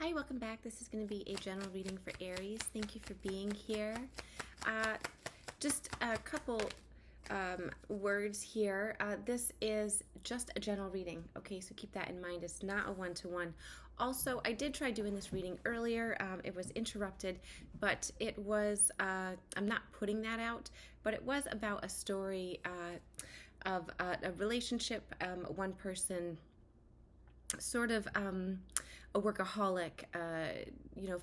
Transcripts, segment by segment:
Hi, welcome back. This is going to be a general reading for Aries. Thank you for being here. Just a couple words here. This is just a general reading, okay? So keep that in mind. It's not a one-to-one. Also, I did try doing this reading earlier. It was interrupted, but it was, I'm not putting that out, but it was about a story of a relationship, one person sort of a workaholic,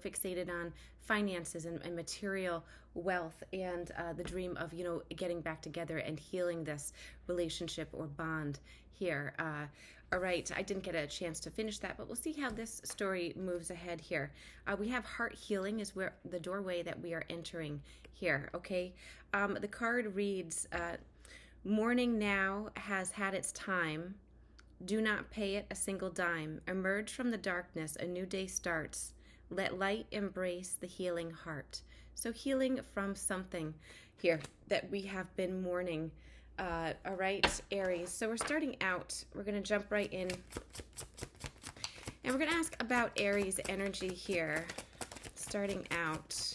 fixated on finances and material wealth and the dream of, getting back together and healing this relationship or bond here. All right, I didn't get a chance to finish that, but we'll see how this story moves ahead here. We have heart healing is where the doorway that we are entering here, okay? The card reads, "Morning now has had its time. Do not pay it a single dime. Emerge from the darkness, a new day starts. Let light embrace the healing heart." So healing from something here that we have been mourning. All right, Aries. So we're starting out. We're going to jump right in. And we're going to ask about Aries energy here. Starting out.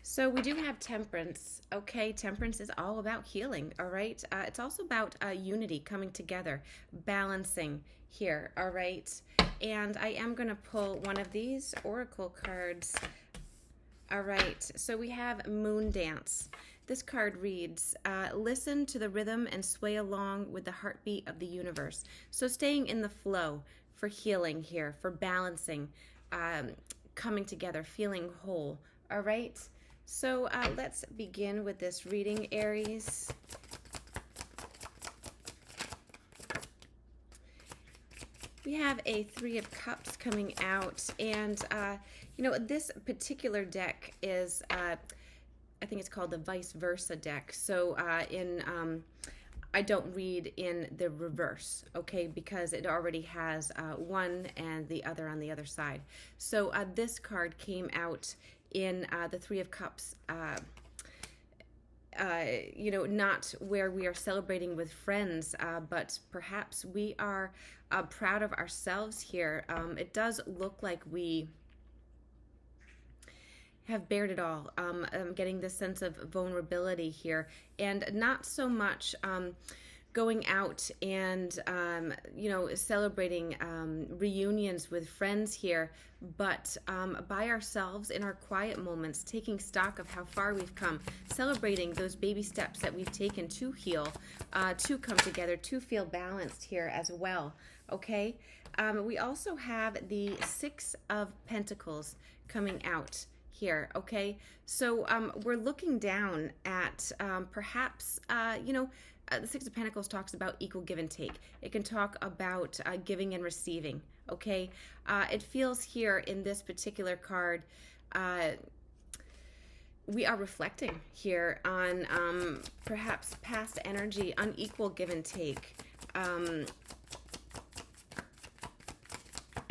So we do have Temperance, okay? Temperance is all about healing, all right? It's also about unity, coming together, balancing here, all right? And I am going to pull one of these oracle cards. All right, so we have Moon Dance. This card reads, listen to the rhythm and sway along with the heartbeat of the universe. So staying in the flow for healing here, for balancing, coming together, feeling whole, all right? So let's begin with this reading, Aries. We have a Three of Cups coming out, and this particular deck is, I think it's called the Vice Versa deck. So I don't read in the reverse, okay, because it already has one and the other on the other side. So this card came out in the Three of Cups, not where we are celebrating with friends, but perhaps we are proud of ourselves here. It does look like we have bared it all. I'm getting this sense of vulnerability here, and not so much going out and celebrating reunions with friends here, but by ourselves in our quiet moments, taking stock of how far we've come, celebrating those baby steps that we've taken to heal, to come together, to feel balanced here as well, okay? We also have the Six of Pentacles coming out here, okay? So we're looking down at perhaps, the Six of Pentacles talks about equal give and take. It can talk about giving and receiving, okay? It feels here in this particular card, we are reflecting here on perhaps past energy, unequal give and take. I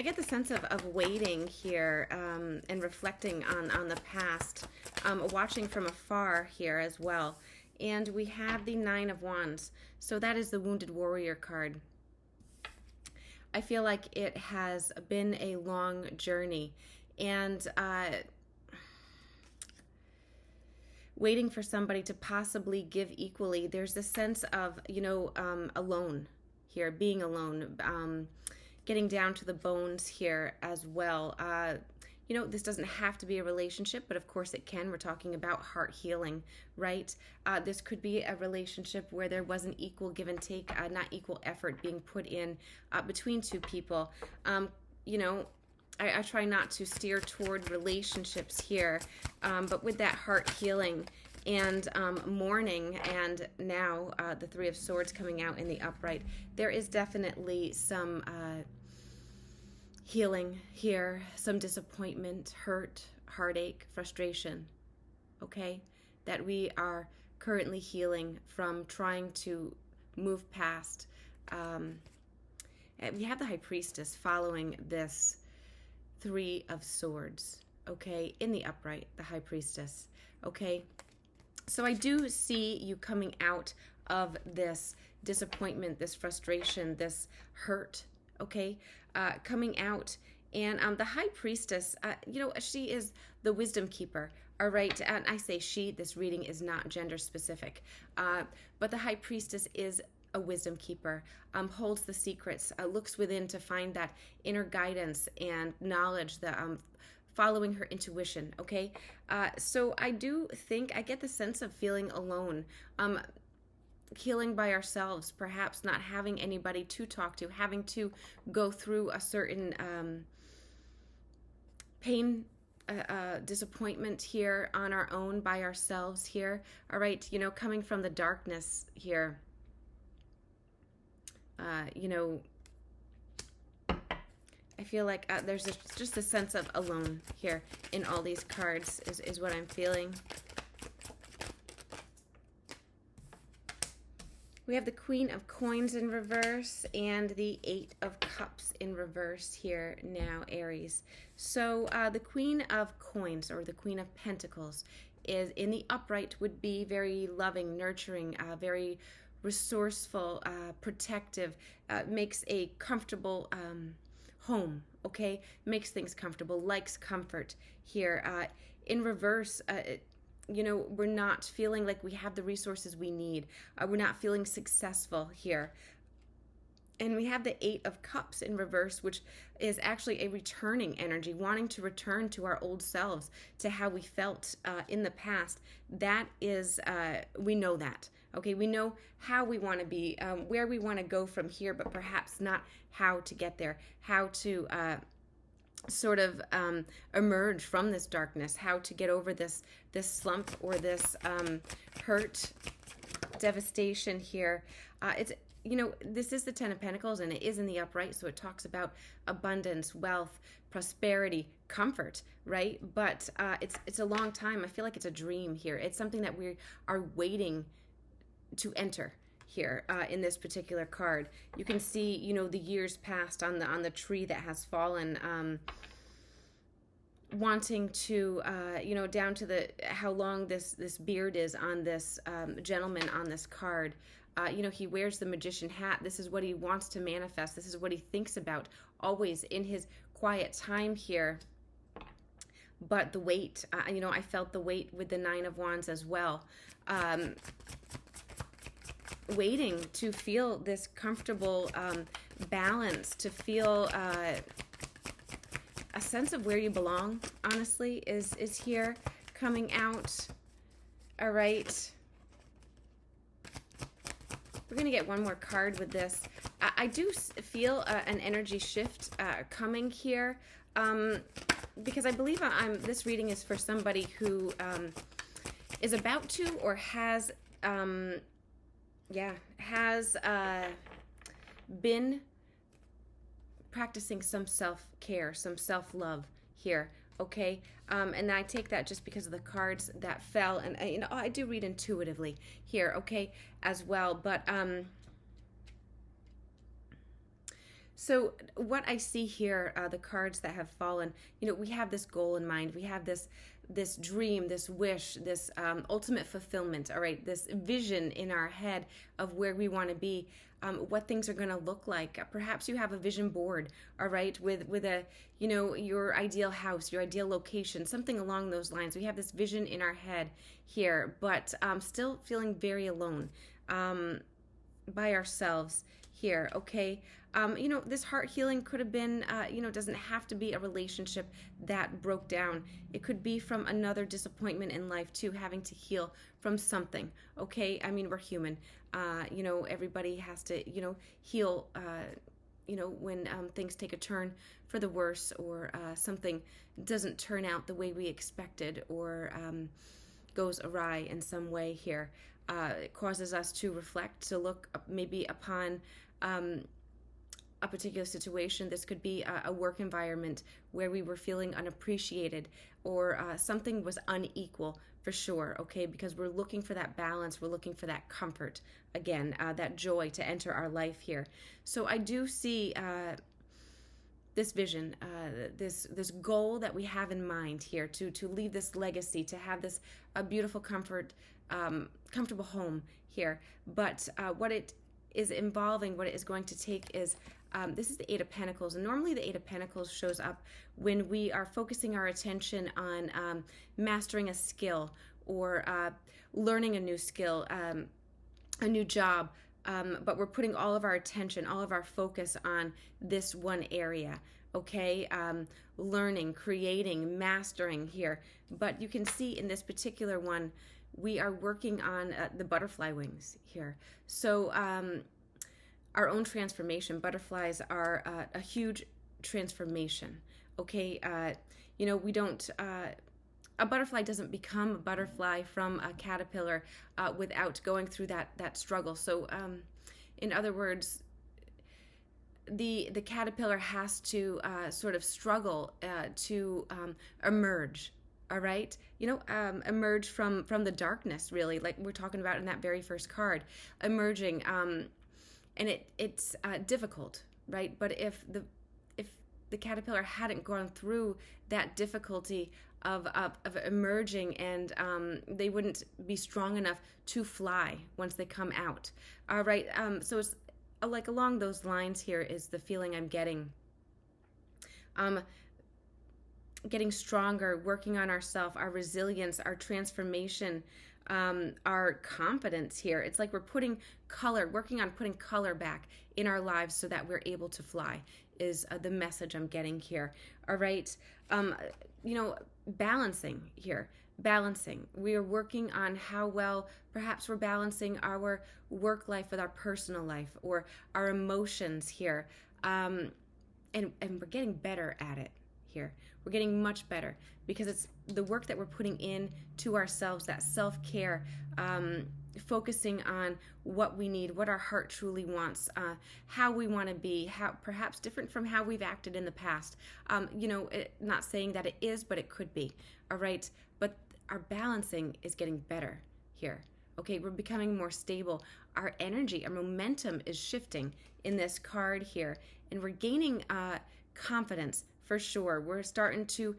get the sense of waiting here and reflecting on the past, watching from afar here as well. And we have the Nine of Wands. So that is the Wounded Warrior card. I feel like it has been a long journey. And waiting for somebody to possibly give equally. There's this sense of, alone here, being alone, getting down to the bones here as well. This doesn't have to be a relationship, but of course it can. We're talking about heart healing, right? This could be a relationship where there was an equal give and take, not equal effort being put in between two people. I try not to steer toward relationships here, but with that heart healing and mourning, and now the Three of Swords coming out in the upright, there is definitely some healing here, some disappointment, hurt, heartache, frustration, okay, that we are currently healing from, trying to move past. We have the High Priestess following this Three of Swords, okay, in the upright, the High Priestess, okay. So I do see you coming out of this disappointment, this frustration, this hurt, okay, coming out. And the High Priestess, she is the wisdom keeper, all right? And I say she, this reading is not gender specific, but the High Priestess is a wisdom keeper, holds the secrets, looks within to find that inner guidance and knowledge, that following her intuition, okay? So I do think I get the sense of feeling alone, healing by ourselves, perhaps not having anybody to talk to, having to go through a certain pain, disappointment here on our own, by ourselves here, all right? Coming from the darkness here, I feel like there's just a sense of alone here in all these cards is what I'm feeling. We have the Queen of Coins in reverse and the Eight of Cups in reverse here now, Aries. So the Queen of Coins, or the Queen of Pentacles, is in the upright, would be very loving, nurturing, very resourceful, protective, makes a comfortable home, okay? Makes things comfortable, likes comfort here. In reverse, we're not feeling like we have the resources we need. We're not feeling successful here. And we have the Eight of Cups in reverse, which is actually a returning energy, wanting to return to our old selves, to how we felt in the past. That is, we know that, okay? We know how we want to be, where we want to go from here, but perhaps not how to get there, how to sort of emerge from this darkness, how to get over this slump or this hurt, devastation here. It's this is the Ten of Pentacles, and it is in the upright, so it talks about abundance, wealth, prosperity, comfort, right? But it's a long time. I feel like it's a dream here. It's something that we are waiting to enter here in this particular card. You can see, the years past on the tree that has fallen, wanting to, down to how long this beard is on this gentleman on this card. He wears the magician hat. This is what he wants to manifest. This is what he thinks about always in his quiet time here. But the weight, I felt the weight with the Nine of Wands as well. Waiting to feel this comfortable balance, to feel a sense of where you belong, honestly, is here coming out. All right. We're going to get one more card with this. I do feel an energy shift coming here, because I believe this reading is for somebody who is about to or has been practicing some self-care, some self-love here, okay? And I take that just because of the cards that fell, and I do read intuitively here, okay, as well. But so what I see here, the cards that have fallen, we have this goal in mind. We have this dream, this wish, this ultimate fulfillment, all right, this vision in our head of where we want to be, what things are going to look like. Perhaps you have a vision board, all right, with a, your ideal house, your ideal location, something along those lines. We have this vision in our head here, but still feeling very alone by ourselves here, okay? This heart healing could have been, doesn't have to be a relationship that broke down. It could be from another disappointment in life too, having to heal from something, okay? I mean, we're human. Everybody has to, heal, when things take a turn for the worse, or something doesn't turn out the way we expected, or goes awry in some way here. It causes us to reflect, to look maybe upon a particular situation. This could be a work environment where we were feeling unappreciated, or something was unequal, for sure, okay? Because we're looking for that balance, we're looking for that comfort, again, that joy to enter our life here. So I do see this vision, this goal that we have in mind here, to leave this legacy, to have this beautiful comfortable home here. But what it is involving, what it is going to take is, this is the Eight of Pentacles, and normally the Eight of Pentacles shows up when we are focusing our attention on mastering a skill, or learning a new skill, a new job, but we're putting all of our attention, all of our focus on this one area, okay? Learning, creating, mastering here. But you can see in this particular one, we are working on the butterfly wings here. So our own transformation. Butterflies are a huge transformation, okay? We don't... a butterfly doesn't become a butterfly from a caterpillar without going through that struggle. So, in other words, the caterpillar has to sort of struggle to emerge. All right, emerge from the darkness, really, like we're talking about in that very first card, emerging, and it's difficult, right? But if the caterpillar hadn't gone through that difficulty of emerging, and they wouldn't be strong enough to fly once they come out. All right, so it's like along those lines here is the feeling I'm getting. Getting stronger, working on ourselves, our resilience, our transformation, our confidence here. It's like we're working on putting color back in our lives so that we're able to fly, is the message I'm getting here. All right. Balancing here. Balancing. We are working on how well perhaps we're balancing our work life with our personal life, or our emotions here. And we're getting better at it here. We're getting much better because it's the work that we're putting in to ourselves, that self-care, focusing on what we need, what our heart truly wants, how we want to be, how perhaps different from how we've acted in the past. Not saying that it is, but it could be. All right. But our balancing is getting better here. Okay. We're becoming more stable. Our energy, our momentum is shifting in this card here, and we're gaining confidence for sure. We're starting to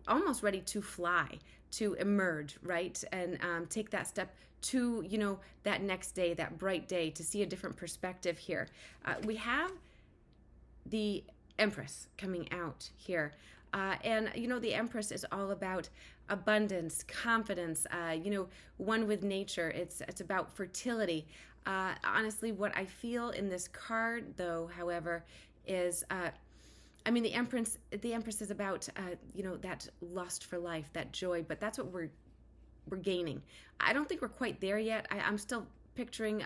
almost ready to fly, to emerge, right? And take that step to, that next day, that bright day, to see a different perspective here. We have the Empress coming out here. And the Empress is all about abundance, confidence, one with nature. It's about fertility. Honestly, what I feel in this card, though, however, is... the Empress is about, that lust for life, that joy, but that's what we're gaining. I don't think we're quite there yet. I'm still picturing,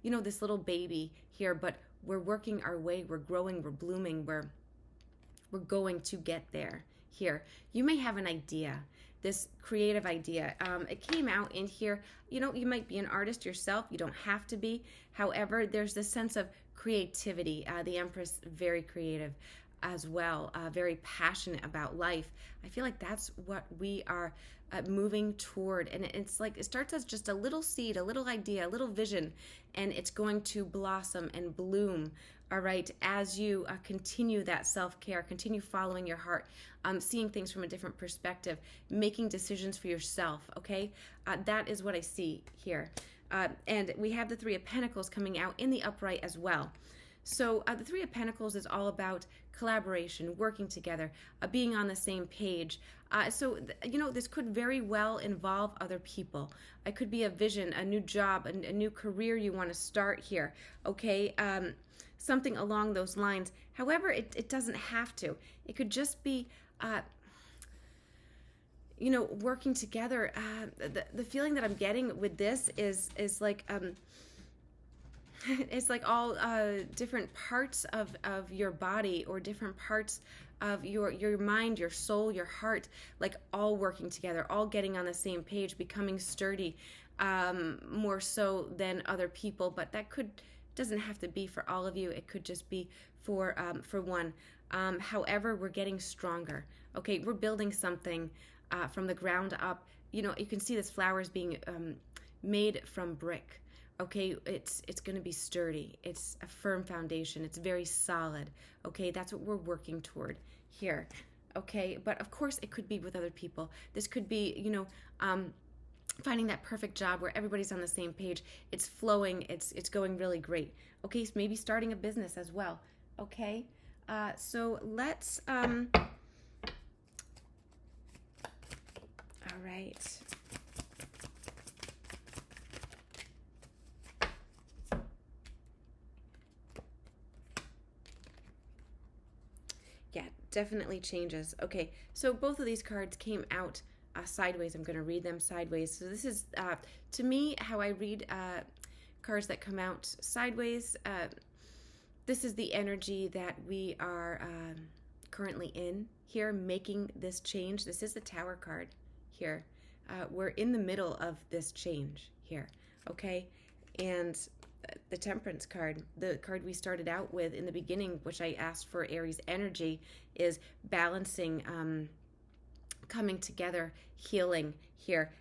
this little baby here, but we're working our way. We're growing, we're blooming, we're going to get there here. You may have an idea, this creative idea. It came out in here. You might be an artist yourself. You don't have to be. However, there's this sense of creativity. The Empress, very creative as well, very passionate about life. I feel like that's what we are moving toward, and it's like it starts as just a little seed, a little idea, a little vision, and it's going to blossom and bloom, all right, as you continue that self-care, continue following your heart, seeing things from a different perspective, making decisions for yourself, okay? That is what I see here. And we have the Three of Pentacles coming out in the upright as well. So the Three of Pentacles is all about collaboration, working together, being on the same page. This could very well involve other people. It could be a vision, a new job, a new career you want to start here, okay? Something along those lines. However, it doesn't have to. It could just be... working together. The feeling that I'm getting with this is like... it's like all different parts of your body, or different parts of your mind, your soul, your heart, like all working together, all getting on the same page, becoming sturdy, more so than other people. But that doesn't have to be for all of you. It could just be for one. However, we're getting stronger. Okay, we're building something from the ground up. You can see this flowers being made from brick. Okay, it's going to be sturdy. It's a firm foundation. It's very solid. Okay, that's what we're working toward here. Okay, but of course it could be with other people. This could be, finding that perfect job where everybody's on the same page. It's flowing. It's going really great. Okay, so maybe starting a business as well. Okay, so let's. All right. Yeah, definitely changes. Okay, so both of these cards came out sideways. I'm going to read them sideways. So this is, to me, how I read cards that come out sideways. This is the energy that we are currently in here, making this change. This is the Tower card here. We're in the middle of this change here, okay? And the Temperance card, the card we started out with in the beginning, which I asked for Aries energy, is balancing, coming together, healing here.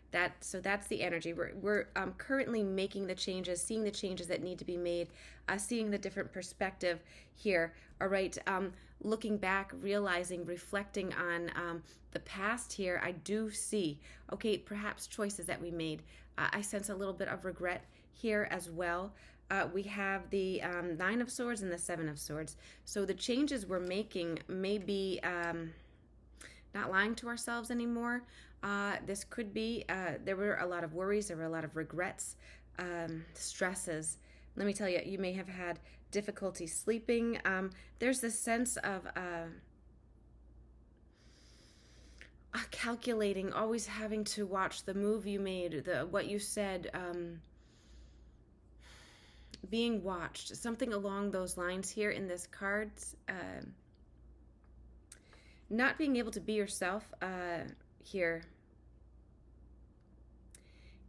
So that's the energy. We're currently making the changes, seeing the changes that need to be made, seeing the different perspective here. All right, looking back, realizing, reflecting on the past here, I do see, okay, perhaps choices that we made. I sense a little bit of regret here as well. We have the Nine of Swords and the Seven of Swords. So the changes we're making may be not lying to ourselves anymore. This could be, there were a lot of worries, there were a lot of regrets, stresses. Let me tell you, you may have had difficulty sleeping. There's this sense of calculating, always having to watch the move you made, what you said, being watched, something along those lines here in this card. Not being able to be yourself here,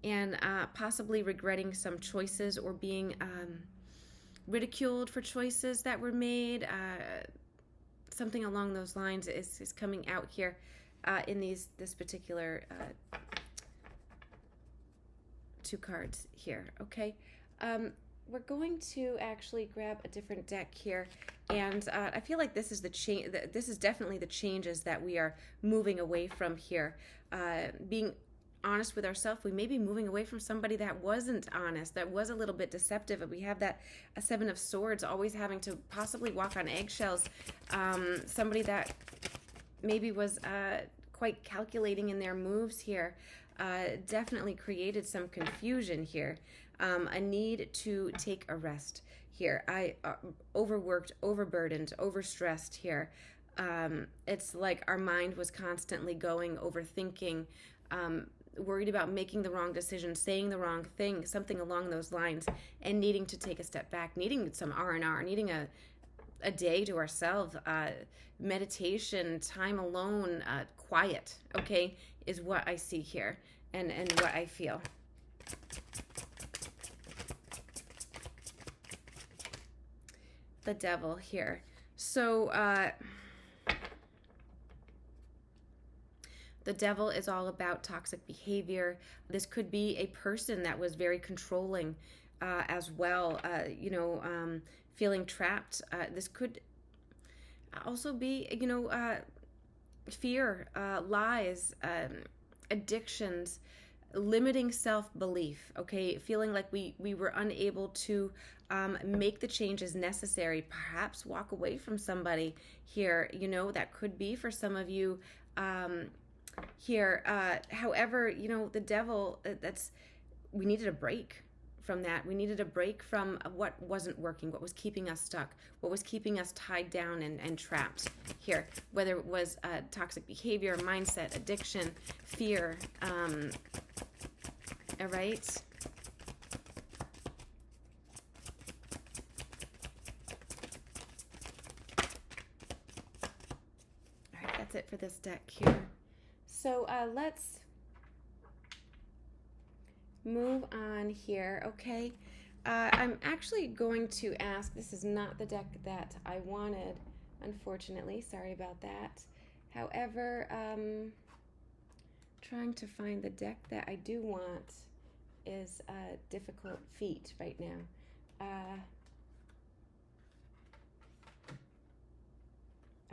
and possibly regretting some choices or being ridiculed for choices that were made. Something along those lines is coming out here in this particular two cards here. Okay, we're going to actually grab a different deck here, and I feel like this is the change. This is definitely the changes that we are moving away from here. Being honest with ourselves, we may be moving away from somebody that wasn't honest, that was a little bit deceptive. We have that a Seven of Swords, always having to possibly walk on eggshells. Somebody that maybe was quite calculating in their moves here. Definitely created some confusion here. A need to take a rest here. I overworked, overburdened, overstressed here. It's like our mind was constantly going, overthinking, worried about making the wrong decision, saying the wrong thing, something along those lines, and needing to take a step back, needing some R&R, needing a day to ourselves, meditation, time alone, quiet, okay, is what I see here and what I feel. The Devil here. So the Devil is all about toxic behavior. This could be a person that was very controlling as well, feeling trapped. This could also be, fear, lies, addictions, limiting self-belief, okay, feeling like we were unable to make the changes necessary, perhaps walk away from somebody here, that could be for some of you here. However, the Devil, we needed a break from that. We needed a break from what wasn't working, what was keeping us stuck, what was keeping us tied down and trapped here, whether it was toxic behavior, mindset, addiction, fear. All right. All right, that's it for this deck here. So let's move on here, okay? I'm actually going to ask, this is not the deck that I wanted, unfortunately. Sorry about that. However, trying to find the deck that I do want is a difficult feat right now.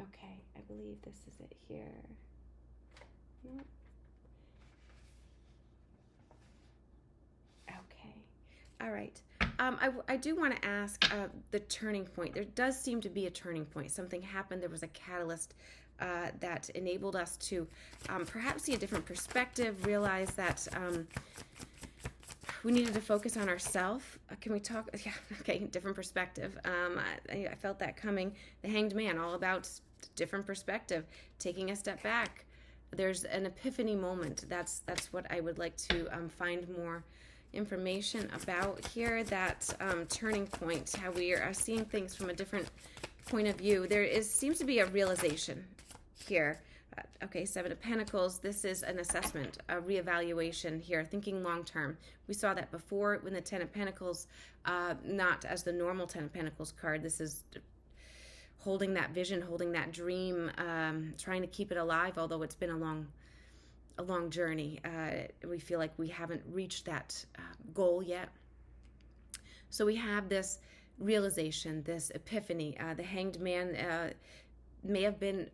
Okay, I believe this is it here. No. Okay. All right. I do want to ask the turning point. There does seem to be a turning point. Something happened. There was a catalyst that enabled us to perhaps see a different perspective, realize that we needed to focus on ourselves. Can we talk? Yeah, okay, different perspective. I felt that coming. The Hanged Man, all about different perspective, taking a step back. There's an epiphany moment. That's what I would like to find more information about here, that turning point, how we are seeing things from a different point of view. There seems to be a realization here. Okay, Seven of Pentacles, this is an assessment, a reevaluation here, thinking long term. We saw that before when the Ten of Pentacles, not as the normal Ten of Pentacles card. This is holding that vision, holding that dream, trying to keep it alive, although it's been a long journey. We feel like we haven't reached that goal yet. So we have this realization, this epiphany. The Hanged Man may have been,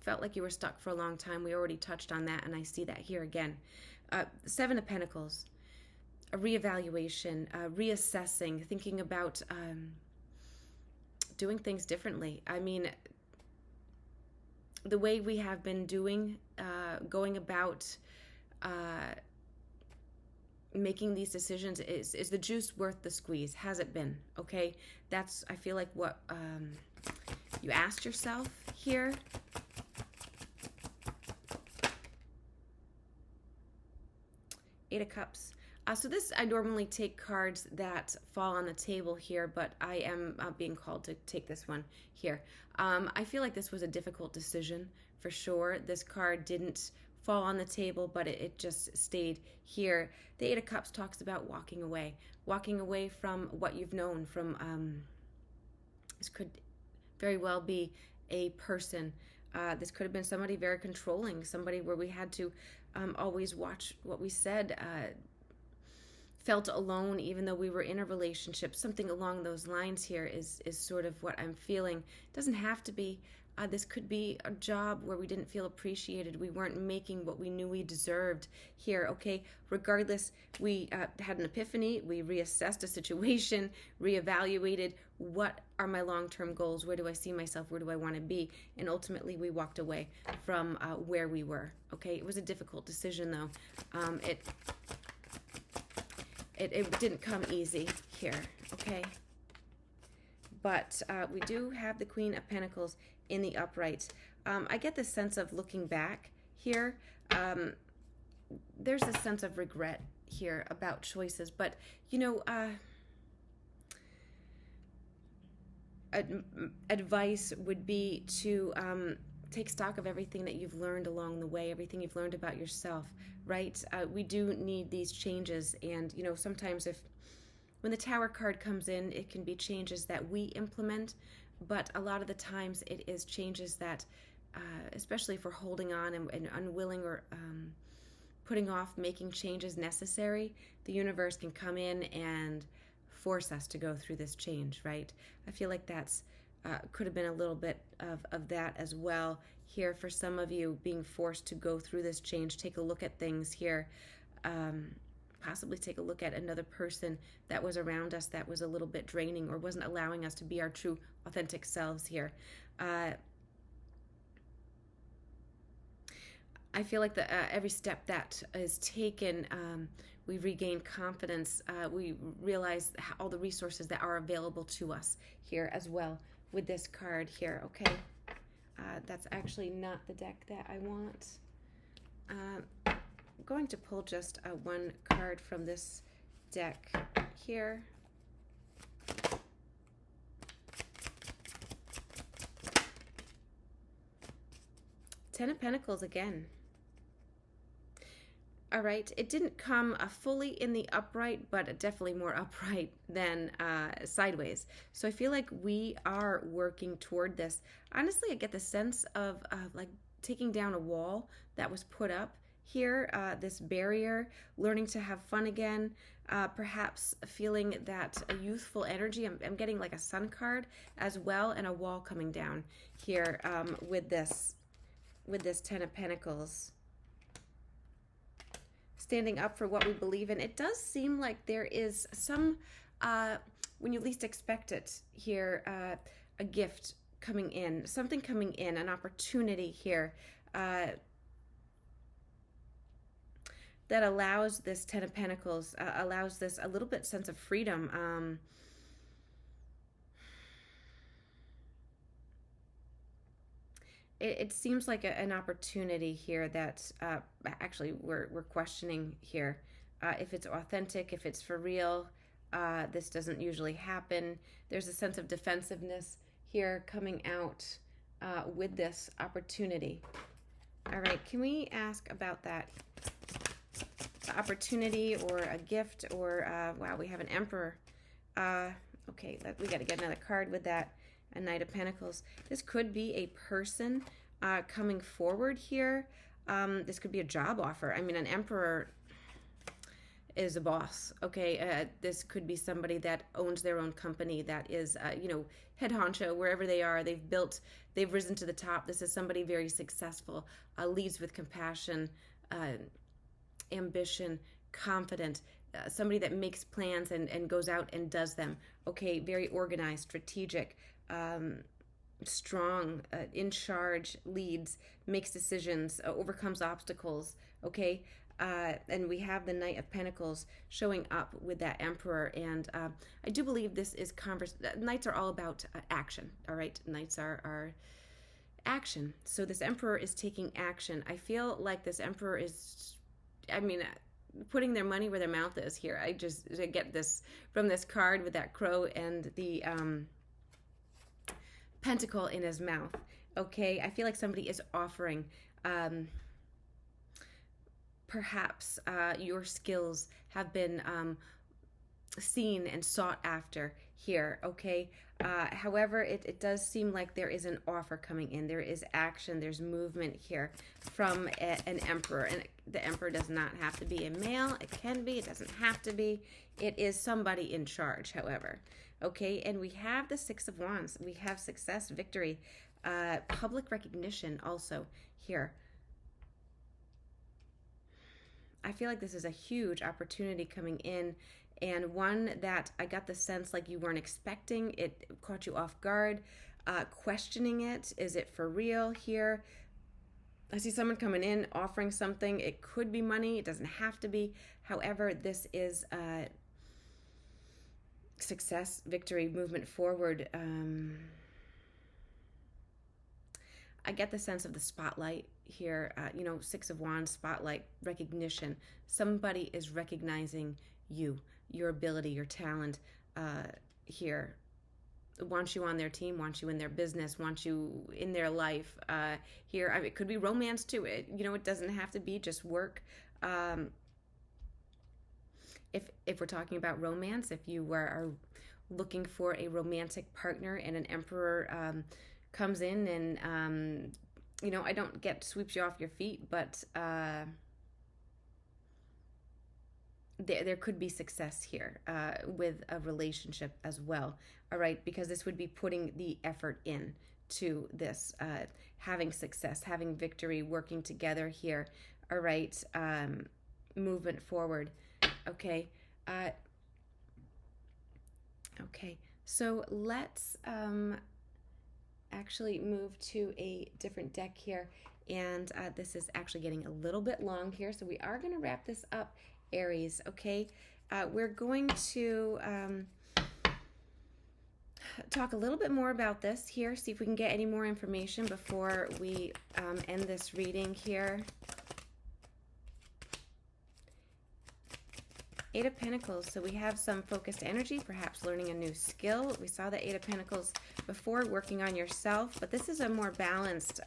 felt like you were stuck for a long time. We already touched on that, and I see that here again. Seven of Pentacles, a reevaluation, reassessing, thinking about doing things differently. I mean, the way we have been doing, going about making these decisions, is the juice worth the squeeze? Has it been? Okay, that's, I feel like, what you asked yourself here. Eight of Cups. So this, I normally take cards that fall on the table here, but I am being called to take this one here. I feel like this was a difficult decision for sure. This card didn't fall on the table, but it just stayed here. The Eight of Cups talks about walking away from what you've known, from this could very well be a person. This could have been somebody very controlling, somebody where we had to always watch what we said, felt alone even though we were in a relationship. Something along those lines here is sort of what I'm feeling. It doesn't have to be. This could be a job where we didn't feel appreciated. We weren't making what we knew we deserved here, okay? Regardless, we had an epiphany. We reassessed a situation, reevaluated what are my long-term goals, where do I see myself, where do I want to be, and ultimately we walked away from where we were, okay? It was a difficult decision, though. It didn't come easy here, okay? But we do have the Queen of Pentacles in the upright. I get the sense of looking back here. There's a sense of regret here about choices, but you know, advice would be to take stock of everything that you've learned along the way, everything you've learned about yourself, right? We do need these changes, and you know, sometimes when the Tower card comes in, it can be changes that we implement, but a lot of the times it is changes that, especially if we're holding on and unwilling or putting off making changes necessary, the universe can come in and force us to go through this change, right? I feel like that's could have been a little bit of that as well here for some of you, being forced to go through this change. Take a look at things here. Possibly take a look at another person that was around us that was a little bit draining or wasn't allowing us to be our true, authentic selves here. I feel like every step that is taken, we regain confidence. We realize all the resources that are available to us here as well with this card here, okay? That's actually not the deck that I want. I'm going to pull just one card from this deck here. Ten of Pentacles again. All right, it didn't come fully in the upright, but definitely more upright than sideways. So I feel like we are working toward this. Honestly, I get the sense of like taking down a wall that was put up here, this barrier, learning to have fun again, perhaps feeling that a youthful energy. I'm getting like a sun card as well, and a wall coming down here with this Ten of Pentacles. Standing up for what we believe in. It does seem like there is some, when you least expect it here, a gift coming in, something coming in, an opportunity here that allows this Ten of Pentacles, allows this a little bit sense of freedom. It seems like an opportunity here that actually we're questioning here. If it's authentic, if it's for real, this doesn't usually happen. There's a sense of defensiveness here coming out with this opportunity. All right, can we ask about that opportunity or a gift or, wow, we have an Emperor. Okay, we got to get another card with that. A Knight of Pentacles. This could be a person coming forward here. This could be a job offer. I mean, an Emperor is a boss, okay? This could be somebody that owns their own company, that is, head honcho, wherever they are. They've risen to the top. This is somebody very successful, leads with compassion, ambition, confident, somebody that makes plans and goes out and does them, okay? Very organized, strategic, strong, in charge, leads, makes decisions, overcomes obstacles, okay? And we have the Knight of Pentacles showing up with that Emperor, and I do believe this is Knights are all about action, all right? Knights are action. So this Emperor is taking action. I feel like this Emperor is, putting their money where their mouth is here. I get this from this card with that crow and the pentacle in his mouth, okay? I feel like somebody is offering, perhaps your skills have been seen and sought after here, okay? However, it does seem like there is an offer coming in. There is action, there's movement here from an Emperor. And the Emperor does not have to be a male. It can be, it doesn't have to be. It is somebody in charge, however. Okay, and we have the Six of Wands. We have success, victory, public recognition also here. I feel like this is a huge opportunity coming in, and one that I got the sense like you weren't expecting. It caught you off guard, questioning it. Is it for real here? I see someone coming in offering something. It could be money. It doesn't have to be. However, this is success, victory, movement forward. I get the sense of the spotlight here, Six of Wands, spotlight, recognition. Somebody is recognizing you, your ability, your talent here. Wants you on their team, wants you in their business, wants you in their life here. It could be romance too. It doesn't have to be just work. If we're talking about romance, if you are looking for a romantic partner and an Emperor comes in and, I don't get sweeps you off your feet, but there could be success here with a relationship as well, all right? Because this would be putting the effort in to this, having success, having victory, working together here, all right? Movement forward, okay? Okay, so let's actually move to a different deck here, and this is actually getting a little bit long here, so we are going to wrap this up, Aries, okay? We're going to talk a little bit more about this here, see if we can get any more information before we end this reading here. Eight of Pentacles, so we have some focused energy, perhaps learning a new skill. We saw the Eight of Pentacles before, working on yourself, but this is a more balanced,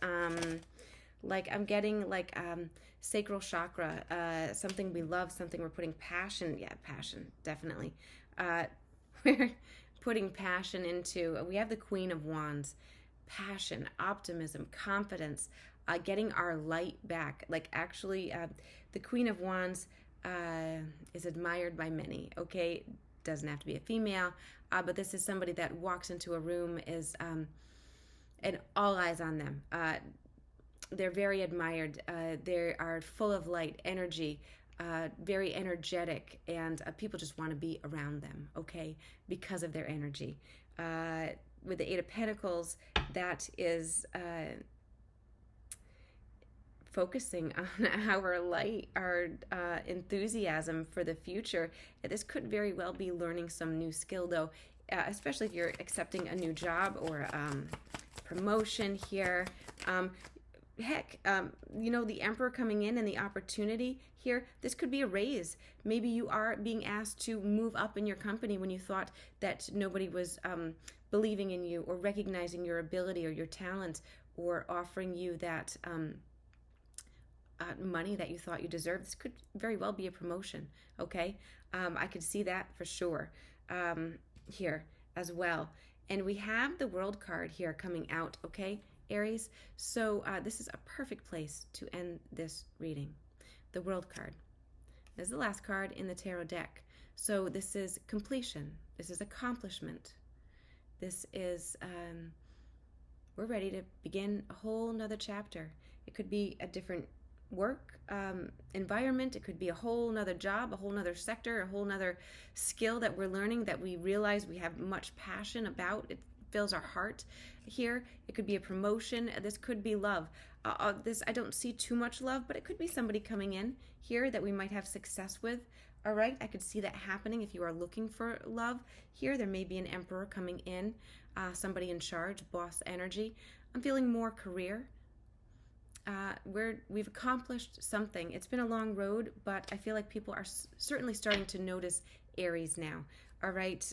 like I'm getting like sacral chakra, something we love, something we're putting passion, passion, definitely. We're putting passion into, we have the Queen of Wands, passion, optimism, confidence, getting our light back. Like actually, the Queen of Wands is admired by many, okay? Doesn't have to be a female, but this is somebody that walks into a room and all eyes on them. They're very admired. They are full of light, energy, very energetic, and people just want to be around them, okay, because of their energy. With the Eight of Pentacles, that is focusing on our light, our enthusiasm for the future. This could very well be learning some new skill, though, especially if you're accepting a new job or promotion here. Heck, the Emperor coming in and the opportunity here, this could be a raise. Maybe you are being asked to move up in your company when you thought that nobody was believing in you or recognizing your ability or your talent or offering you that money that you thought you deserved. This could very well be a promotion, okay? I could see that for sure here as well. And we have the World card here coming out, okay, Aries? So this is a perfect place to end this reading. The World card. This is the last card in the tarot deck. So this is completion. This is accomplishment. This is, we're ready to begin a whole nother chapter. It could be a different work environment. It could be a whole nother job, a whole nother sector, a whole nother skill that we're learning that we realize we have much passion about. It fills our heart here. It could be a promotion. This could be love. This, I don't see too much love, but it could be somebody coming in here that we might have success with. All right, I could see that happening if you are looking for love here. There may be an Emperor coming in, somebody in charge, boss energy. I'm feeling more career. We've accomplished something. It's been a long road, but I feel like people are certainly starting to notice Aries now. All right.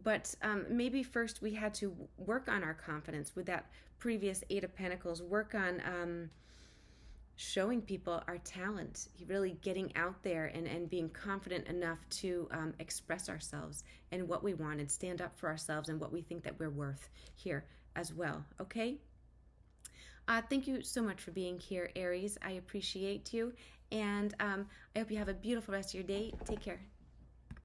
But maybe first we had to work on our confidence with that previous Eight of Pentacles, work on showing people our talent, really getting out there and being confident enough to express ourselves and what we want and stand up for ourselves and what we think that we're worth here as well. Okay? Thank you so much for being here, Aries. I appreciate you, and I hope you have a beautiful rest of your day. Take care.